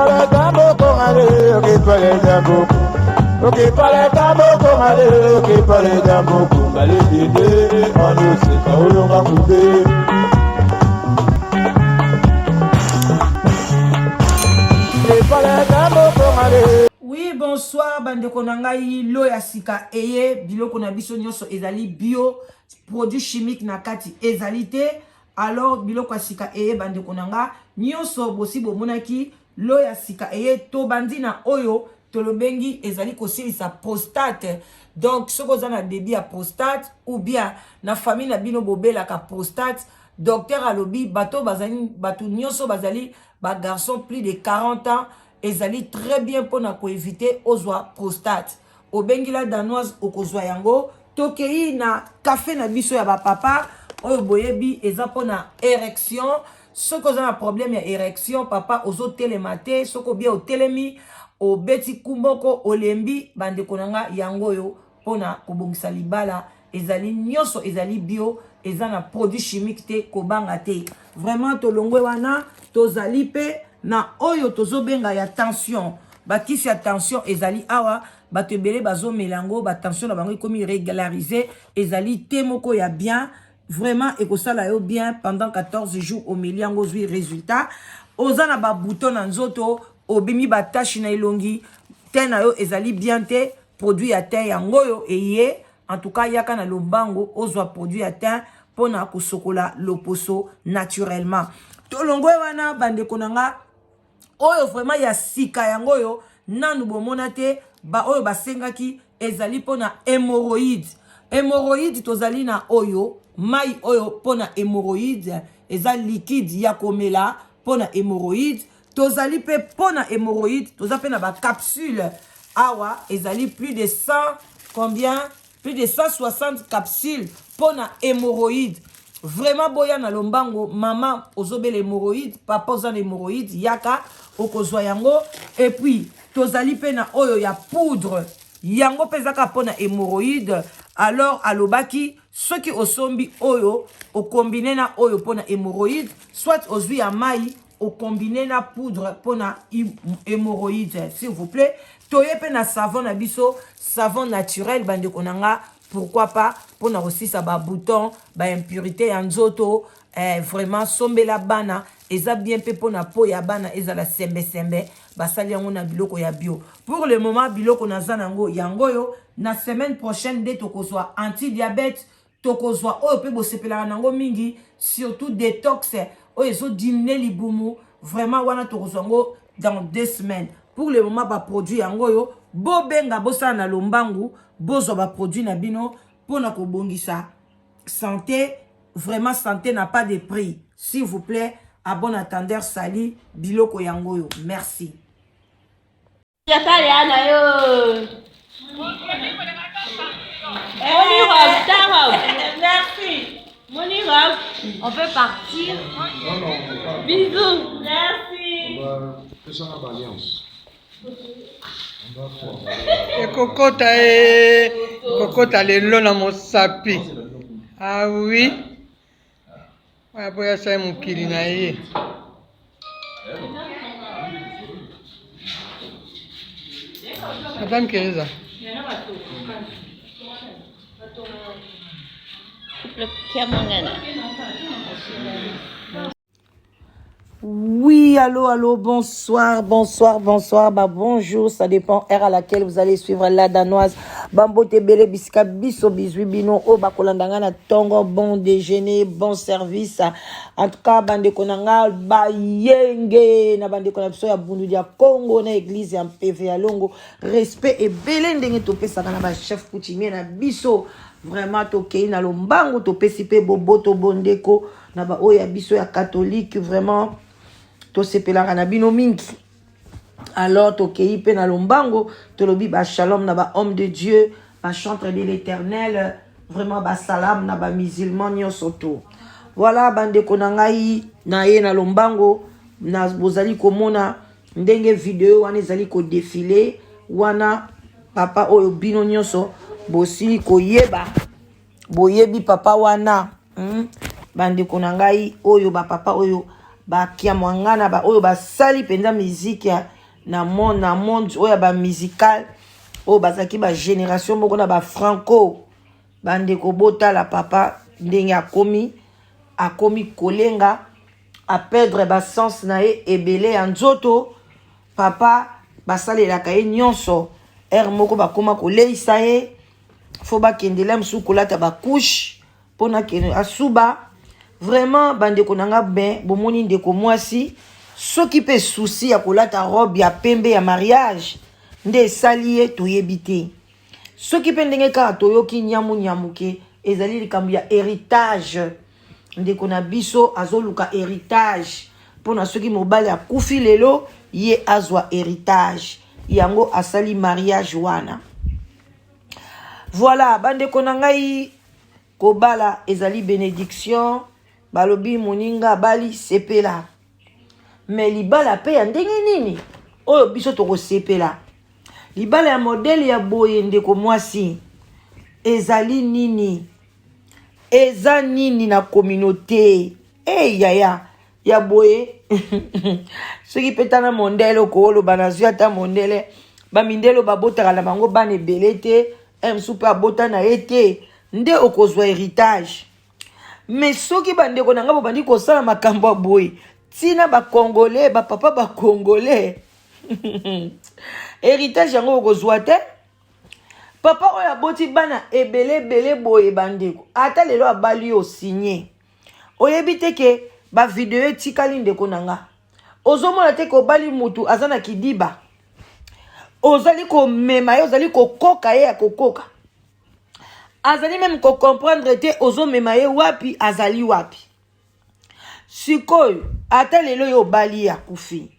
parle tambo kongale, ok parle tambo. Ok parle tambo kongale, ok parle tambo kongale dede, on ose kaolonga kube. Ok parle tambo kongale. Oui, bonsoir, bande konangai lo ya sika eye biloko na biso nyonso ezali bio, produit chimique na kati ezali te. Alors biloko ya sika eye bande konanga nyonso bosi bomonaki lo ya sika eye to bandina oyo tolobengi ezali kosilisa prostate. Donc soko za na débit ya prostate ou bien na famille na bino bobelaka prostate, docteur alobi bato bazali bato nyonso bazali ba garçon plus de 40 ans ezali très bien pour na ko éviter ozwa prostate. Obengila danoise okozwa yango tokei na café na biso ya ba papa oyo boyebi eza pona érection. Soko za na problème ya érection papa ozo telemate soko bien o telemi o beti kumboko olembi bande konanga yango yo pona kobongisa libala ezali nyonso ezali bio eza na produit chimique te kobanga te. Vraiment tolongwe wana tozali pe na oyo tozobenga ya tension bakisi ya tension ezali awa bato ebele bazo melango ba tension na bango ekomi régulariser ezali te moko ya bien vraiment ekosala yo bien pendant 14 jours au miliango zui résultat ozana ba bouton na nzoto obimi ba tache na ilongi te na yo ezali bien te produit ya te yango yo eye en tout cas yaka na lombango ozwa produit ya te pona kosokola loposo naturellement tolongwe wana bande konanga oyo vraiment ya sika yango yo nanu bomona te ba oyo basengaki ezali pona hémorroïde. Hémorroïde tozali na oyo mai oyo pona hémorroïde eza liquide ya komela pona hémorroïde tozali pe pona hémorroïde toza pe na ba capsule awa ezali plus de 100 combien plus de 160 capsules pona hémorroïde. Vraiment boya na lombango maman ozobele hémorroïde papa ozana hémorroïde yaka okozwa yango et puis tozali pe na oyo ya poudre yango pezaka pona hémorroïde. Alors alobaki soki osombi oyo o combiner na oyo pona hémorroïde soit ozwi ya mai o combiner na poudre pona hémorroïde s'il vous plaît. Toye pe na savon na biso savon naturel bande konanga pourquoi pas pona aussi ça ba bouton ba impurité ya nzoto vraiment sombela bana eza bien pe pona po ya bana ezala sembe sembe basali yango na biloko ya bio. Pour le moment biloko na zanango yango yo na semaine prochaine de tokozwa anti-diabète tokozwa oyo pe bosepelaka nango mingi surtout détox oyo ezo diminuer libumu vraiment wana tokozwa ngo dans 2 semaines. Pour le moment ba produit yango yo bobenga bosala na lombangu bozwa ba produit na bino pona kobongisa santé. Vraiment santé n'a pas de prix. S'il vous plaît, à bon attendeur sali biloko yango yo. Merci. Merci. On peut partir. Bisous. Merci. Kokota lelo na mosapi. Ah oui. Aboya sai mukili na ye. Madame Kereza. Oui, allô, bonsoir, bah bonjour, ça dépend heure à laquelle vous allez suivre la danoise. Bambo tebele bisika biso bisui bino o bakolandanga na tongo bon déjeuner, bon service. En tout cas, bande konanga ba yenge na bande kona biso ya bundu dia Congo na église en PV ya Longo. Respect et belé ndenge topesa kana ba chef coutumier na biso. Vraiment tokei na lombango topesi pe boboto bondeko na ba oya biso ya catholique vraiment to sepelaka na bino mingi. Alors tokei pe na lombango tolobi ba shalom na ba homme de Dieu, ba chantre de l'Éternel, vraiment ba salam na ba musulman nyonso to. Voilà bande konangai na ye na lombango na bozali komona ndenge video wana ezali ko défiler wana papa oyo bino nyonso bosi koyeba boyebi papa wana bande konangai oyo ba papa oyo ba kia mwangana ba oyo ba sali penda musique na monde oya ba musical o bazaki ba génération moko na ba franco bande ko bota la papa ndenge akomi kolenga a perdre ba sens na ye ebele ya nzoto papa basalelaka ye nyonso moko bakoma koleisa ye fo bakendela mosusu kolata bakouche mpona kende asuba vraiment bandeko na nga ben bomoni ndeko mwasi soki mpe susi ya kolata robe ya pembe ya mariage nde esali ye toyebi te soki mpe ndenge kaka toyoki nyamuke ezali likambo ya héritage ndeko na biso azoluka héritage mpona soki mobali akufi lelo ye azwa héritage yango asali mariage wana. Voilà, bandeko na ngai kobala ezali bénédiction balobi moninga bali sepela mais libala pe ya ndenge nini oyo biso toko sepela libala ya modèle ya boye ndeko mwasi ezali nini eza nini na communauté yaya ya boye soki petana mondele okolo banazwi ata mondele bamindelo babotaka na bango bana ebele te msu mpe abota na ye te nde okozwa héritage mais soki bandeko na nga bobandi kosala makambo ya boye tina bakongolais bapapa bakongolais héritage yango okozwa te papa oyo aboti bana ebele boye bandeko ata lelo abali osigné oyebi te ke bavideo etikali ndeko na nga ozomona te kobali mutu aza na kidiba ozali komema ye ozali kokoka ye ya kokoka azali même comprendre te ozomema ye wapi azali wapi sikoyo ata lelo yo bali ya kufi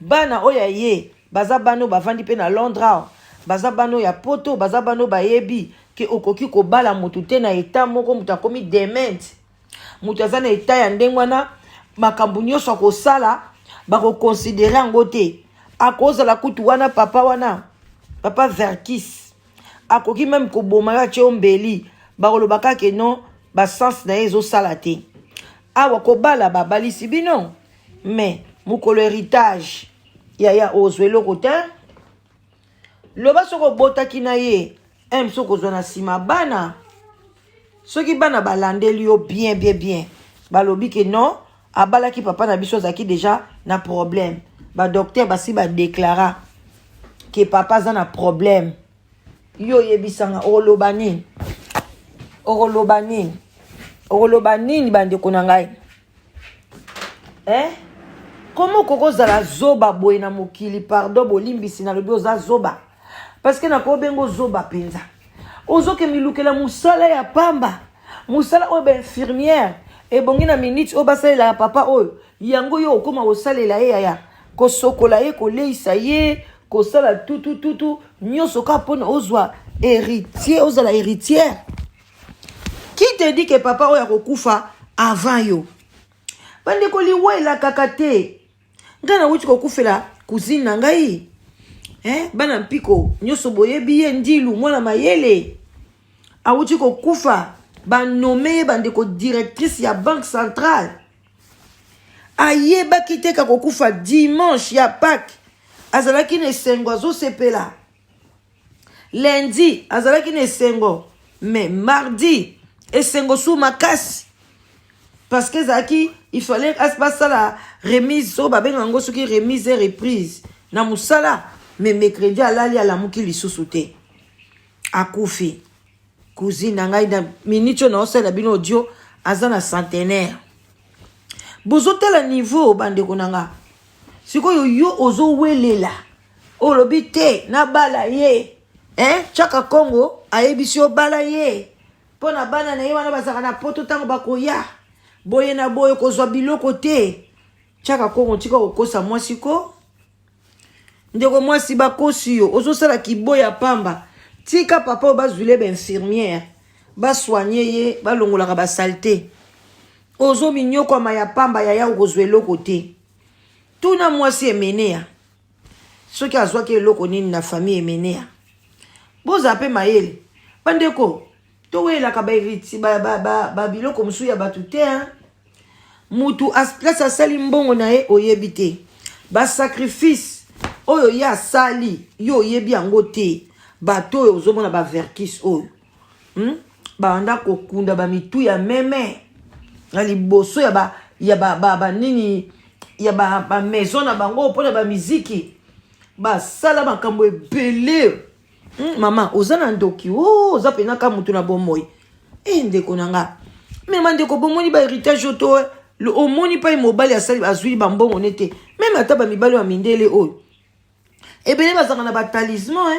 bana oya ye baza bano bavandi pe na Londres baza bano ya poto baza bano bayebi ke okoki kobala mutu te na eta moko mutu akomi dement mutu aza na eta ya ndenge wana makambo nyonso akosala bakokonsidere yango te akozala kutu wana papa Verkis akoki même koboma ya tye ombeli bakolobaka ke non basens na ye ezosala te awa kobala babalisi bino mais mokolo héritage yaya ozwa eloko te loba soko botaki na ye soko ozwa na nsima bana soki bana balandeli yo bien balobi ke non abalaki papa na biso azalaki déjà na problème badocteur basi badeklara ke papa aza na problème yo yebisanga okoloba nini bandeko na ngai komo kokozala zoba boye na mokili pardon bolimbisi na lobi oza zoba parce que nakobengo zoba penza ozoke milukela musala ya pamba musala oyo bainfirmière ebongi na minute oyo basalela ya papa oyo yango yo okoma kosalela ye yaya kosokola ye koleisa ye kosala tutu nyonso ka mpona ozwa héritier ozala héritière qui te dit que papa oyo akokufa avant yo bandeko liwela kaka te nga na wuti kokufela cousine na ngai bana mpiko nyonso boyebi ye ndilu mwana mayele awuti kokufa banome ye bandeko directrice ya banque centrale ayebaki te ka kokufa dimanche ya Pâques azalaki na esengo azosepela lundi azalaki na esengo mais mardi esengo su makasi parce que ezalaki il fallait basala remise so babenga yango soki remise et reprise na mosala mais mercredi alali alamuki lisusu te akufi cousine na ngai na minute na osala bino audio aza na centenaire bozotala niveau bandeko na nga sikoyo yo ozowelela olobi te nabala ye chaka Congo ayebisi obala ye mpona bana na ye wana bazaka na poto ntango bakoya boye na boye kozwa biloko te chaka Congo tika kokosa mwasi ko ndeko mwasi bakosi yo ozosala kiboya pamba tika papa oyo bazwile bainfirmière basoigne ye balongolaka basalite ozominyokwama ya pamba yaya okozwa eloko te tuna mwasi emenea soki azwaki eloko nini na famille emenea boza mpe mayele bandeko towelaka babiloko mosusu ya bato te mutu place asali mbongo na ye oyebi te basacrifice oyo ya sali yo yebi yango te bato oyo ozomona ba verkis oyo banda kokunda ba mitu ya meme na liboso ya ba nini ya ba maison na bango pona ba miziki ba sala makambo ebele mama ozana ndoki oza pena ka mutu na bomoi ndeko nanga même ndeko bomoni ba héritage oto le omoni pa mobali asali azwi bambongo nete même ata ba mibali wa mindele oyo ebele bazanga na ba talisman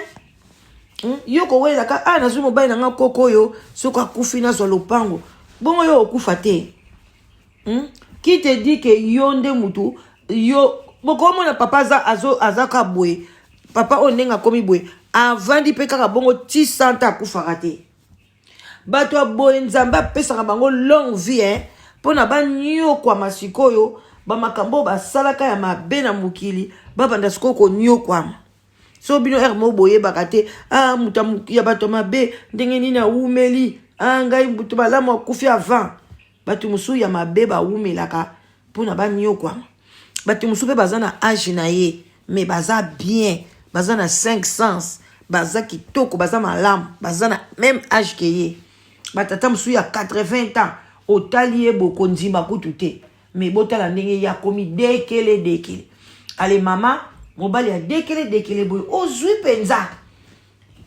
yo ko wela ka nazwi mobali nanga koko yo soko akufi na zo lopango bongo yo okufa te qui te dit que yo nde mutu yo boko mona papa azaka boye papa onenga komi boye avandi pe kaka bongo 600 akufaka te bato aboye nzambe apesaka bango longue vie pona banyokwa masikoyo bamakambo basalaka ya mabe na mokili babanda sikoyo konyokwama so bino mo boyebaka te mutu ya bato mabe ndenge nini awumeli ngai mutu balamu akufi avant bato mosusu ya mabe bawumelaka mpona banyokwama bato mosusu mpe baza na age na ye mais baza bien baza na 5 sens baza kitoko baza malamu baza na même âge ke ye batata mosusu ya 80 ans otali ye bokondima kutu te mais botala ndenge ya komi dekele ale mama mobali ya dekele boye ozwi penza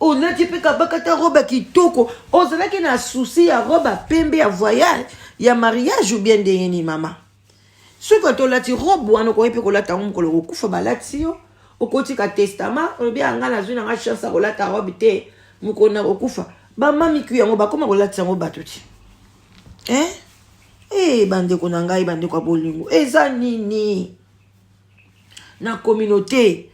olati mpe kabakata robe kitoko ozalaki na souci ya robe pembe ya voyage ya mariage ou bien ndenge ni mama soki tolati robe wana okoki mpe kolata yango mokolo kokufa balati yo okotika testament olobi anga nazwi nanga chance ya kolata robe te mokolo na kokufa bamamiku yango bakoma kolatisa yango bato ti bandeko na ngai bandeko ya bolingo eza nini na communauté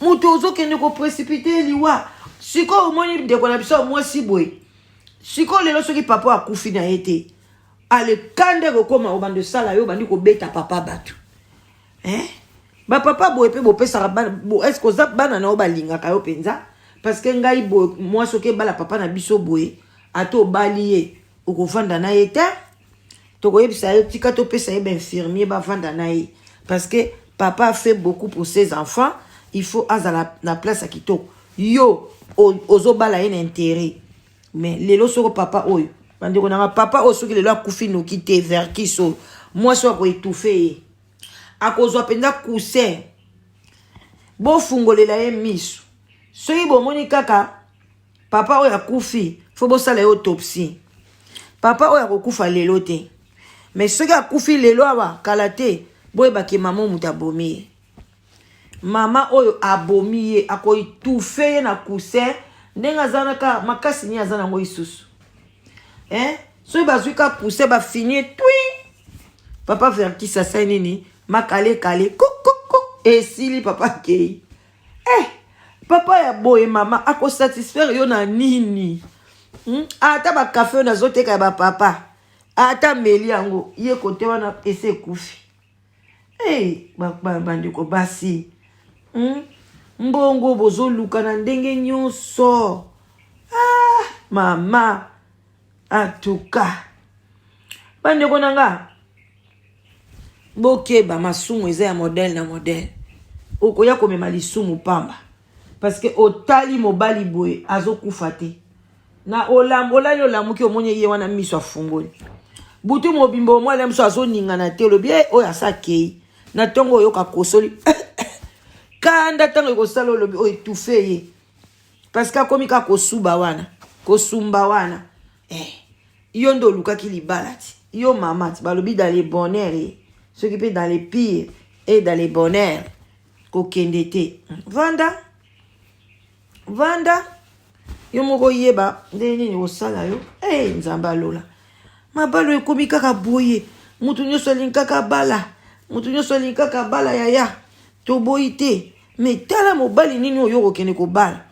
moto ozokende koprécipite liwa sikoyo omoni ndeko na biso mwasi boye sikoyo lelo soki papa akufi na ye te alekande kokoma obande sala yo bandi kobeta papa bato bapapa boye mpe bopesaka bana eske oza bana na yo balingaka yo mpenza parce que ngai boye mwasi oke bala papa na biso boye ata obali ye okovanda na ye te tokoyebisa ye tika topesa ye bainfirmier bavanda na ye parce que papa a fait beaucoup pour ses enfants il faut azala na place ya kitoko yo ozobala ye na intérêt mais lelo soko papa oyo bandeko nanga papa oyo soki lelo akufi noki te verkis oyo mwasi oyo akoetufe ye akozwa mpenza coussin bofungolela ye miso soki bomoni kaka papa oyo akufi fo bosala ye autopsie papa oyo akokufa lelo te mais soki akufi lelo awa kala te boyebaki mama moto abomi ye mama oyo abomi ye akoetufe ye na coussin ndenge aza naka makasi nini aza nango lisusu soki bazwi ka coussin bafinie twi papa verkis asali nini makale kokoko esili papa akei papa ya boye mama akosatisfaire yo na nini ata bakafe oyo nazoteka ya bapapa ata meli yango ye kote wana ese ekufi bandeko basi mbongo bozoluka na ndenge nyonso mama atuka bandeko nanga bokeba masumu eza ya modele na modele okoya komema lisumu pamba parce que otali mobali boye azokufa te na olali olamuki omoni ye wana miso afungoli butu mobimbo omwala miso azoningana te olobi oyo asakei na ntongo oyoka kosoli kanda ntango ekosala olobi oyo etufe ye parce que akomi kaka kosumba wana yo nde olukaki libala ti yo mama ti balobi dans les bonheurs soki mpe dans les pires et dans les bonheurs kokende te vanda yo moko yeba ndenge nini osala yo nzambe alola mabalo ekomi kaka boye mutu nyonso alingi kaka bala yaya toboyi te mais tala mobali nini oyo okokende kobala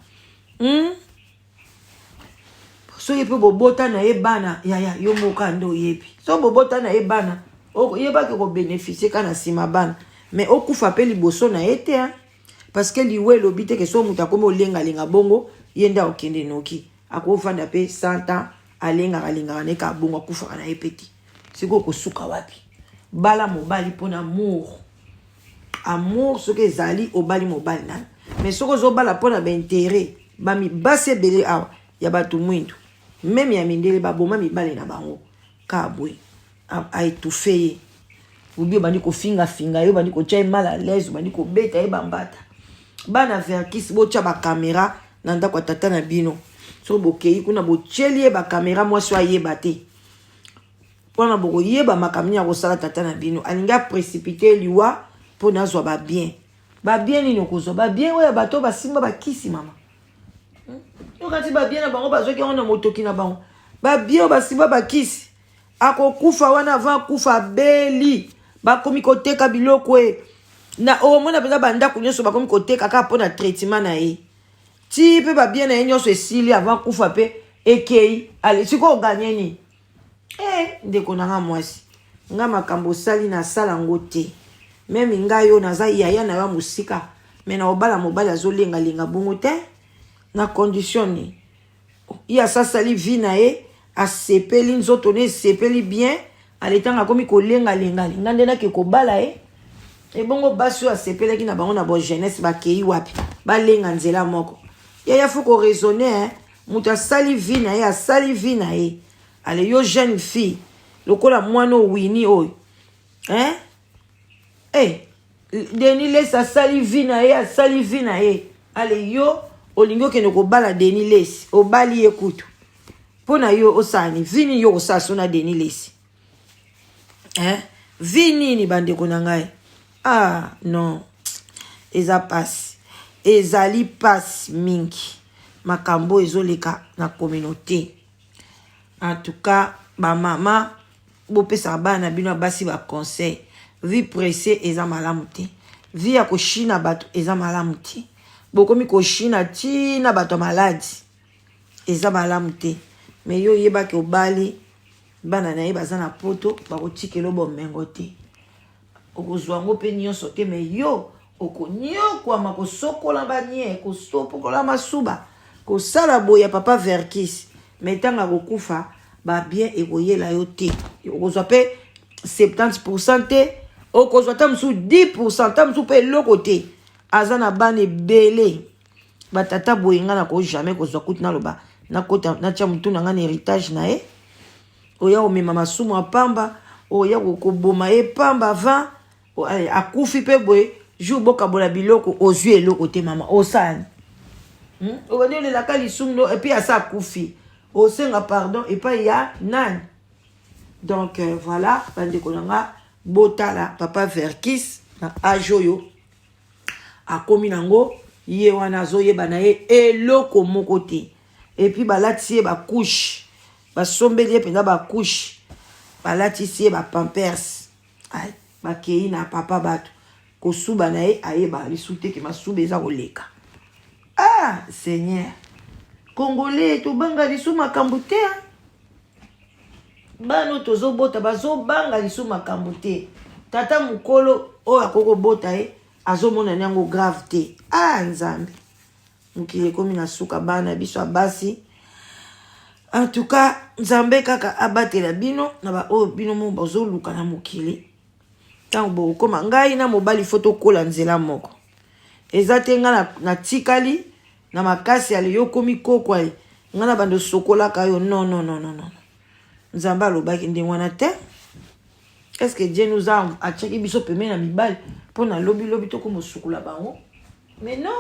soki mpe bobota na ye bana yaya yo moko nde oyebi so bobota na ye bana oyebaki kobénéficie ka na nsima bana mais okufa mpe liboso na ye te parce que liwe elobi te ke so moto akomi olengalenga bongo ye nde akokende noki akovanda mpe 100 ans alengaka neka bongo akufaka na ye mpe te sikoyo kosuka wapi bala mobali mpona amour amour soki ezali obali mobali nani mais soki ozobala mpona baintérêt bamibasi ebele awa ya bato mwindu meme ya mindele baboma mibale na bango kabwe aétouffe ye obi obandi kofingafinga ye obandi kotya ye mal à l'aise obandi kobeta ye bambata bana verkisi botya bakamera na ndako ya tata na bino soki bokei kuna botyeli ye bakamera mwasi ayeba te mpona bokoyeba makambo nini akosala tata na bino alingi aprécipite liwa mpona azwa babien nini okozwa babien oyo bato basimba bakisi mama okati babien na bango bazwaki yango na motoki na bango babien oyo basimba bakisi akokufa wana avant akufa abeli bakomi koteka biloko e na omona mpenza bandako nyonso bakomi koteka kaka mpona traitement na ye ti mpe babien na ye nyonso esili avant akufa mpe ekei ale sikoyo oganye nini ndeko na nga mwasi nga makambo osali nasala yango te meme ngai yo naza yaya na yo mosika me na obala mobali azolengalenga bongo te na condition ni ye asasali vi na ye asepeli nzoto ne esepeli bien aletanga akomi kolengalenga nga nde nake kobala ye ebongo basi oyo asepelaki na bango na bo jeunesse bakei wapi balenga nzela moko yaya fo koraisonne moto asali vi na ye asali vi na ye ale yo jeune fille lokola mwana wini oyo Denis Lesi asali vi na ye asali vi na ye ale yo olingi okende kobala Denis Lesi obali ye kutu mpona yo osani vini yo osala so na Denis Lesi vi nini bandeko na ngai non eza pasi ezali pasi mingi makambo ezoleka na communauté en tout cas bamama bopesaka bana bino basi baconseil vie pressée eza malamu te vie ya koshina bato eza malamu te bokomi koshina tina bato maladi eza malamu te me yo yebaki obali bana na ye baza na poto bakotikela bomengo te okozwa yango mpe nyonso te me yo okonyokwama kosokola banie kosokola masuba kosala boye ya papa verkis me ntango akokufa babien ekoyela yo te okozwa mpe 70% te okozwa ta mosusu 10% ta mosusu mpe eloko te aza na bana ebele batata boye nga nako jamais kozwa kuti naloba nakota natya mutu na nga na héritage na ye oya omema masumu apamba oya kokoboma ye pamba avant akufi mpe boye jour bokabola biloko ozwi eloko te mama osani obandi olelaka lisumu no epuis asa akufi osenga pardon epai ya nani donc voilà bandeko na nga botala papa verkis na age oyo akomi nango ye wana azoyeba na ye eloko moko te epuis balatisi ye bakushe basombeli ye mpenza bakushe balatisi ye bapampers bakei na papa bato kosuba na ye ayeba lisu te ke masuba eza koleka seigneur congolais tobanga lisu makambo te bano tozobota bazobanga lisu makambo te tata mokolo oyo akokobota ye azomona nango grave te nzambe mokili ekomi na suka bana biso abasi en tout cas nzambe kaka abatela bino na baoyo bino mo bazoluka na mokili ntango bokoma ngai na mobali fo tokola nzela moko eza te nga na tikali na makasi ale yo komi koko ale nga na bando sokolaka yo non nzambe alobaki ndenge wana te est-ce que Dieu nous a atiaki biso pembe na mibali mpona lobi tokoma osukola bango mais non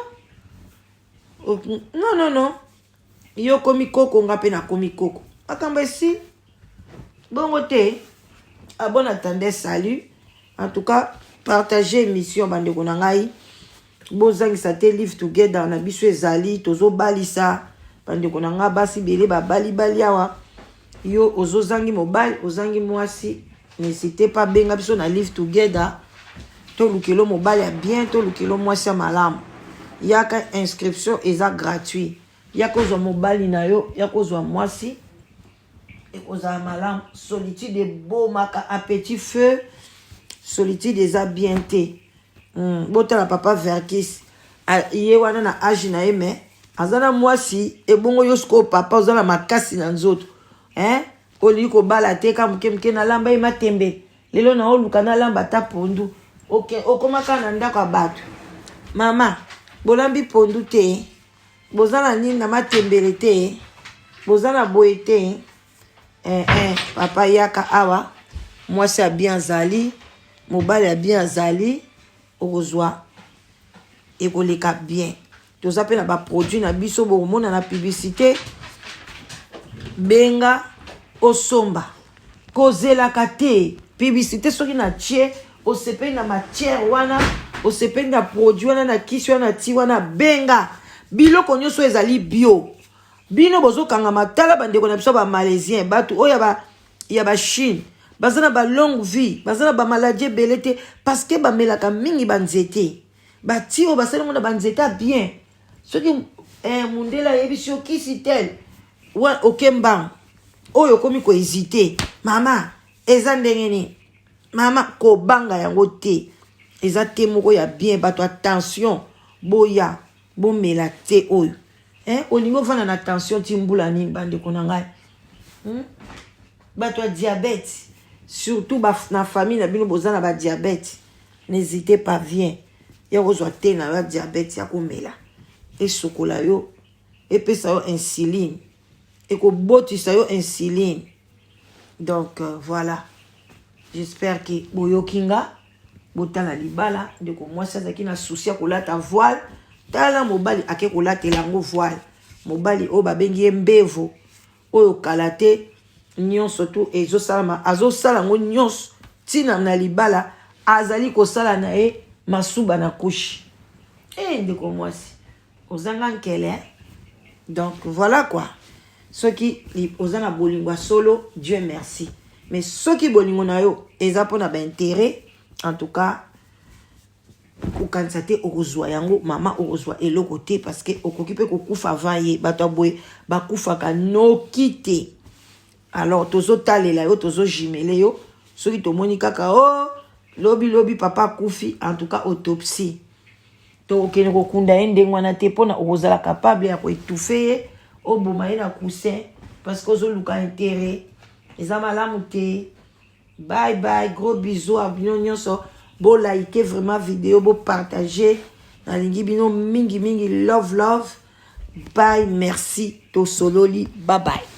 yo komi koko nga mpe nakomi koko makambo esi bongo te bon attendez salut en tout cas partagez émission bandeko na ngai bozangisa te live together na biso ezali tozobalisa bandeko na nga basi bele babali awa yo ozozangi mobile ozangi mwasi n'hésitez pas benga biso na live together to lukelo mobile ya bien to lukelo mwasi ya malamu yaka inscription eza gratuit yako zo mobile na yo yako zo mwasi ekozala malamu solitude ebomaka à petit feu solitude eza bien te botala papa verkis ye wana na age na ye me aza na mwasi ebongo yo sikoyo papa oza na makasi na nzoto olingi kobala te ka moke na lamba ye matembe lelo na oluka na lamba ata pondu Ok, okomaka na ndako ya bato. Mama, bolambi pondu te. Bozana nini na matembele te. Bozana boye te. Papa yaka awa. Mwasi a bien zali. Mobali a bien zali. Okozwa. Ekoleka bien. Toza pe na ba produit na biso bomona na publicité. Benga osomba. Kozelaka te. Publicité soki na tie. Osepeli na matière wana. Osepeli na produit wana na kisi wana ti wana. Benga. Biloko nyonso ezali bio. Bino bozo kanga matala bandeko na biso ba malaisien. Batu oya ba Chine. Bazana ba longue vie. Bazana ba maladie belete. Parce que ba melaka mingi banzete. Ba tiro basali mona banzeta bien. Soki mundela yebisio kisi tel. Wa okemba. Oyo komi ko hésiter. Mama, eza ndengeni. Mama ko banga yango te. Eza te moko ya bien bato attention. Boya, bo mela te oyo. Olingo vana na attention timbula ni bande konangai. Bato a diabète. Surtout na famille na bino bozana ba diabète. N'hésitez pas, viens. Ya ozwa te na ba diabète ya komela. Et sokola yo. Et pesa yo insuline. Et ko botisa yo insuline. Donc voilà. J'espère que boyokinga botala libala ndeko mwasi azaki na souci ya kolata voile. Tala mobali ake kolata lango voile. Mobali o babengi mbevo. Oyo kalate nyonso tu ezosalama azosala ngo nyonso tina na libala azali kosala na e masuba na kushi. Ndeko mwasi ozanga nkele. Donc voilà quoi. Ceux qui ozana bolingwa solo, Dieu merci. Mais ceux qui bolingo na yo eza pona ba intérêt, en tout cas okansate okozwa yango mama okozwa eloko te parce que okokipe kokufa avant ye bato boye bakufaka noki te. Alors tozo talela yo tozo jimele yo soki tomoni kaka lobi papa kufi, en tout cas autopsie. To okene kokunda ndenge wana te pona okozala capable ya ko étouffer oboma ye na coussin parce que ozoluka intérêt. Eza malamu te. Bye bye, gros bisous à bino nyonso. Bo like vraiment vidéo, bo partager. Nalingi bino mingi love. Bye, merci. To sololi, bye bye.